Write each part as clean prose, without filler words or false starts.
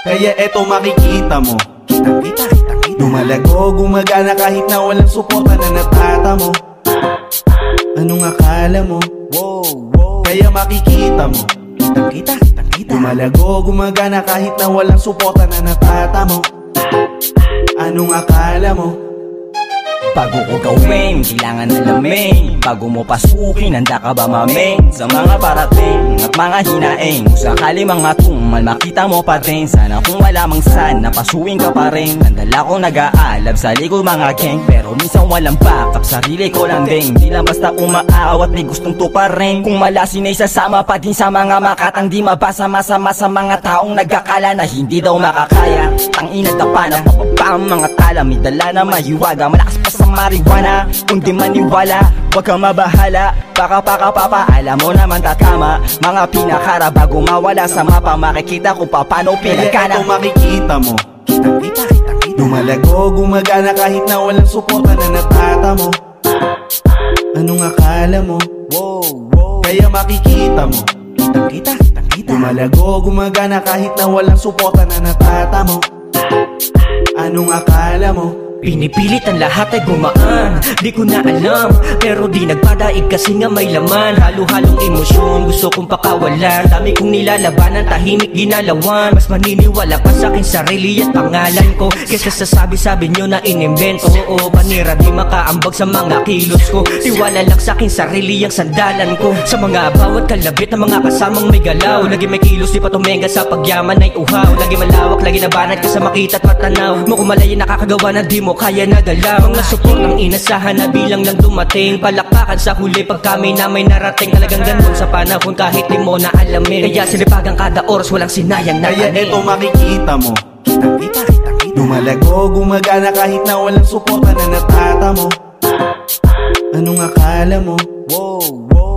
Kaya eto makikita mo, kitang-kita. Lumalago, gumagana kahit na walang suporta na natatamo. Anong akala mo? Kaya makikita mo, kitang-kita. Lumalago, gumagana kahit na walang suporta na natatamo. Anong akala mo? Bago ko gawin, kailangan alamin. Bago mo pasukin, handa ka ba maming sa mga parating at mga hinaing? Kung sakali mga tumal, makita mo pa din. Sana kung wala mang sana, pasuin ka pa rin. Nandala ko nag-aalab sa likod mga gang, pero minsan walang backup, sarili ko lang din. Di lang basta umaawat, may gustong tuparin. Kung malasin ay sasama pa din sa mga makatang di mabasa. Masama sa mga taong nagkakala na hindi daw makakaya. Tangina tapa na papapa ang mga tala, may dala na mahiwaga, malakas pa sa marijuana. Kung di maniwala, wag kang mabahala. Paka alam mo naman tatama. Mga pinakara bago mawala sa mapa, makikita kung paano pinagkana. Kaya eto makikita mo, kitang-kita. Lumalago, gumagana kahit na walang suporta na natatamo. Anong akala mo? Kaya makikita mo, kitang-kita. Lumalago, gumagana kahit na walang suporta na natatamo. Anong akala mo? Pinipilit ang lahat ay gumaan. Di ko na alam, pero di nagpadaig kasi nga may laman. Halo-halong emosyon, gusto kong pakawalan. Dami kong nilalabanan, tahimik ginalawan. Mas maniniwala pa sa akin sarili at pangalan ko kesa sa sabi-sabi nyo na inimbento. Oo, panira di makaambag sa mga kilos ko. Tiwala lang sa akin sarili ang sandalan ko. Sa mga bawat kalabit ng mga kasamang may galaw. Lagi may kilos, di pa tumenga sa pagyaman ay uhaw. Lagi malawak, lagi nabanat ka sa makita at matanaw. Mo kumalaya nakakagawa na di mo kaya nagalaw. Mga support ang inasahan na bilang lang dumating. Palakpakan sa huli pag kami na may narating. Talagang ganun sa panahon kahit di mo na alamin. Kaya sinipagang kada oras walang sinayang na Kaya kanin. eto makikita mo, kitang-kita. Lumalago, gumagana kahit na walang suporta na natatamo. Anong akala mo?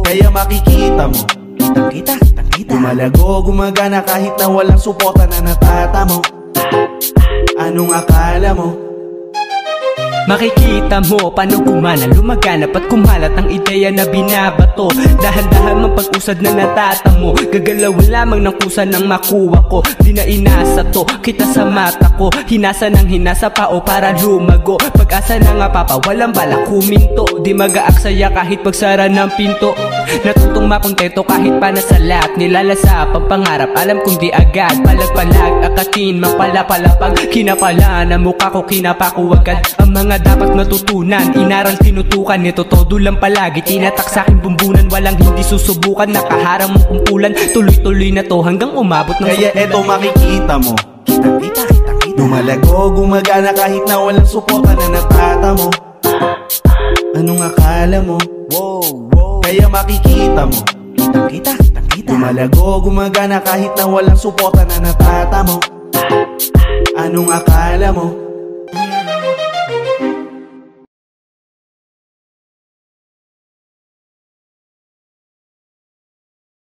Kaya makikita mo, kitang-kita. Lumalago, gumagana kahit na walang suporta na natatamo. Anong akala mo? Makikita mo paano gumana, lumaganap at kumalat ang ideya na binabato. Dahan-dahan mang pag-usad na natatamo. Gagalawin lamang ng kusa nang makuha ko. Di na inasa to, kita sa mata ko. Hinasa ng hinasa pa o para lumago. Pag-asa na nga papa, walang balak huminto. Di mag-aaksaya kahit pagsara ng pinto. Natutong makontento kahit pa nasa lahat. Nilalasa pang pangarap, alam kong di agad. Palag-palag, akatin, mapalapalapag. Kinapala na mukha ko, kinapako agad. Ang mga dapat matutunan, inaral tinutukan. Ito todo lang palagi, tinatak sa'kin bumbunan. Walang hindi susubukan, nakaharang mong kumpulan. Tuloy-tuloy na to hanggang umabot ng Kaya eto makikita mo, kitang-kita. Lumalago, gumagana kahit na walang suporta na natatamo. Anong akala mo? Kaya makikita mo, kitang-kita. Lumalago, gumagana kahit na walang suporta na natatamo. Anong akala mo?